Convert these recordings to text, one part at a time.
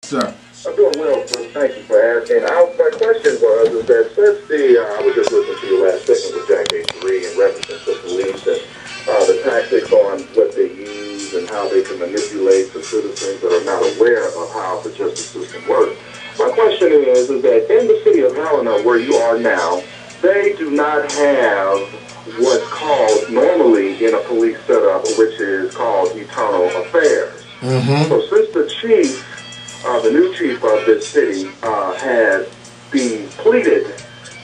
Sir. I'm doing well, sir. Thank you for asking. My question was is that since I was just listening to your last segment with Jack H3 in reference to police and the tactics on what they use and how they can manipulate the citizens that are not aware of how the justice system works. My question is that in the city of Helena, where you are now, they do not have what's called normally in a police setup, which is called internal affairs. So since the chief, the new chief of this city, has depleted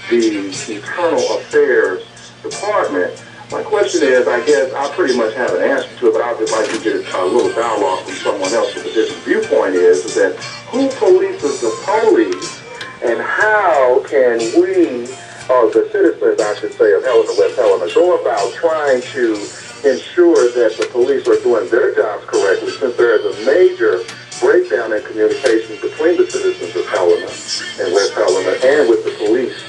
the internal affairs department, my question is, I guess I pretty much have an answer to it, but I'd just like to get a little dialogue from someone else with a different viewpoint is that who polices the police and how can we, or the citizens, I should say, of Helena, West Helena, go about trying to ensure that the police are doing their jobs correctly, since there is a major breakdown in communication between the citizens of Helena and West Helena and with the police.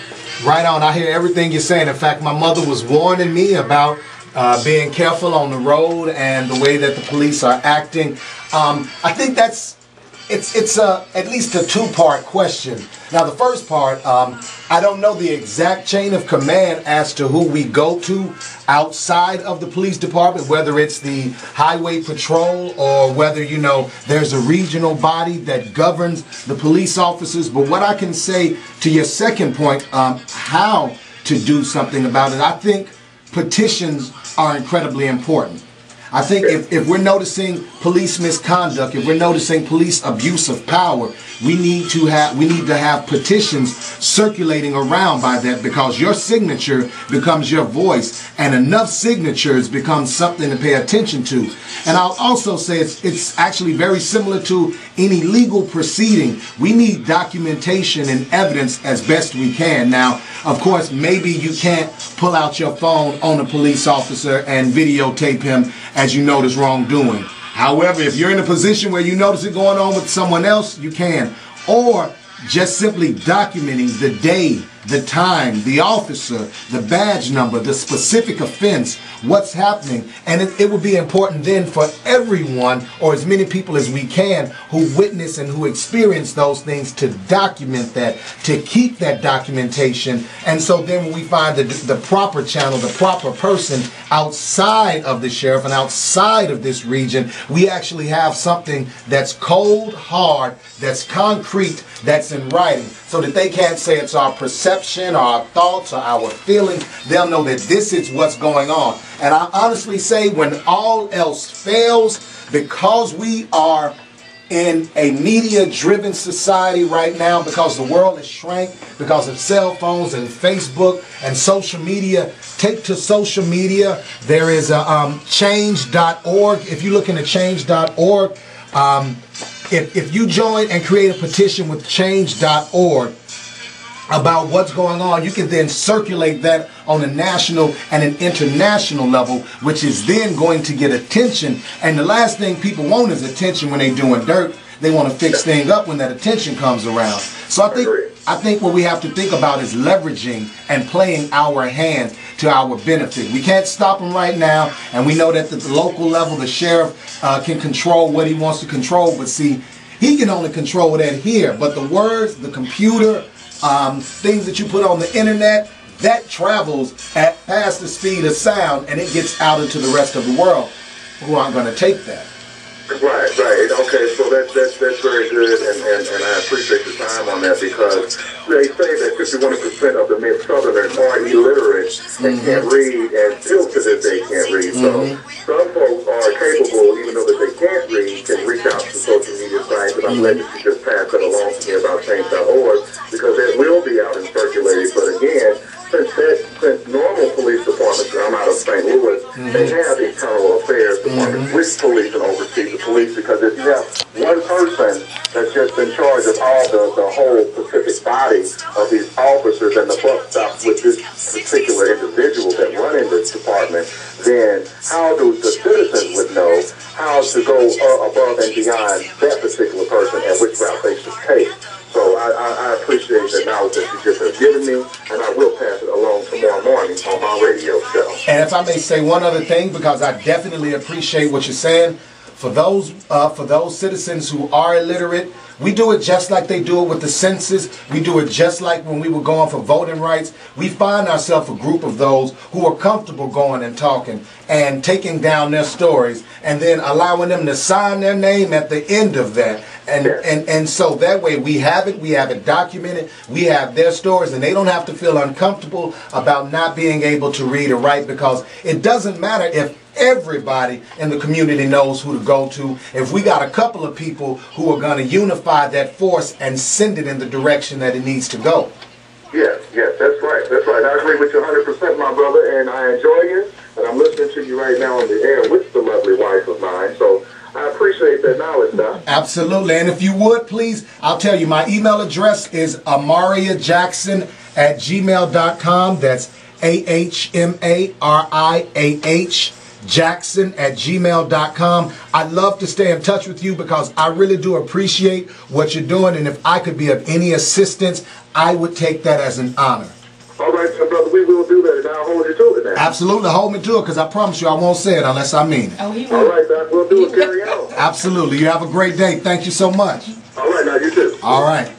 Right on. I hear everything you're saying. In fact, my mother was warning me about being careful on the road and the way that the police are acting. I think it's at least a two-part question. Now, the first part, I don't know the exact chain of command as to who we go to outside of the police department, whether it's the highway patrol or whether, you know, there's a regional body that governs the police officers. But what I can say to your second point, how to do something about it, I think petitions are incredibly important. I think if we're noticing police misconduct, if we're noticing police abuse of power, we need to have petitions circulating around by that, because your signature becomes your voice, and enough signatures becomes something to pay attention to. And I'll also say it's actually very similar to any legal proceeding. We need documentation and evidence as best we can. Now, of course, maybe you can't pull out your phone on a police officer and videotape him as you notice wrongdoing. However, if you're in a position where you notice it going on with someone else, you can. Or just simply documenting the day, the time, the officer, the badge number, the specific offense, what's happening. And it would be important then for everyone, or as many people as we can, who witness and who experience those things, to document that, to keep that documentation. And so then when we find the proper channel, the proper person outside of the sheriff and outside of this region, we actually have something that's cold, hard, that's concrete, that's in writing, so that they can't say it's our perception or our thoughts or our feelings. They'll know that this is what's going on. And I honestly say, when all else fails, because we are in a media-driven society right now, because the world has shrank because of cell phones and Facebook and social media. Take to social media. There is a change.org. If you look into change.org, if you join and create a petition with change.org about what's going on, you can then circulate that on a national and an international level, which is then going to get attention. And the last thing people want is attention when they're doing dirt. They want to fix things up when that attention comes around. So I think what we have to think about is leveraging and playing our hand to our benefit. We can't stop them right now, and we know that at the local level, the sheriff can control what he wants to control. But see, he can only control that here. But the words, the computer, things that you put on the internet, that travels at past the speed of sound, and it gets out into the rest of the world, who aren't going to take that. Right. Okay, so that's very good, and I appreciate your time on that, because they say that 51% of the Mid-Southerners are illiterate and can't read, and still to this day can't read. So some folks are capable, even though that they can't read, can reach out to social media sites, and I'm glad that you just passed that along to me about change.org, because it will be out and circulated. But again, since normal police departments, I'm out of St. Louis, they have internal affairs departments which police and oversee the police, because if you have one person that's just in charge of all the whole specific body of these officers, and the buck stops with this particular individual that run in this department, then how do the citizens would know how to go above and beyond that particular person and which route they should take? So I appreciate the knowledge that you just have given me, and I will pass it along tomorrow morning on my radio show. And if I may say one other thing, because I definitely appreciate what you're saying, for those citizens who are illiterate, we do it just like they do it with the census. We do it just like when we were going for voting rights. We find ourselves a group of those who are comfortable going and talking and taking down their stories and then allowing them to sign their name at the end of that. And so that way we have it documented, we have their stories, and they don't have to feel uncomfortable about not being able to read or write, because it doesn't matter if everybody in the community knows who to go to. If we got a couple of people who are going to unify that force and send it in the direction that it needs to go. Yes, that's right. I agree with you 100%, my brother, and I enjoy you, and I'm listening to you right now on the air with the lovely wife of mine, so I appreciate that knowledge, Doc. Absolutely, and if you would, please, I'll tell you, my email address is amariajackson@gmail.com. That's AHMARIAH Jackson@gmail.com. I'd love to stay in touch with you because I really do appreciate what you're doing, and if I could be of any assistance, I would take that as an honor. All right, so brother, we will do that, and I'll hold you to it now. Absolutely, hold me to it, because I promise you I won't say it unless I mean it. Oh, he will. All right, Doc, we'll do it. Carry on. Absolutely. You have a great day. Thank you so much. All right, now you too. All right.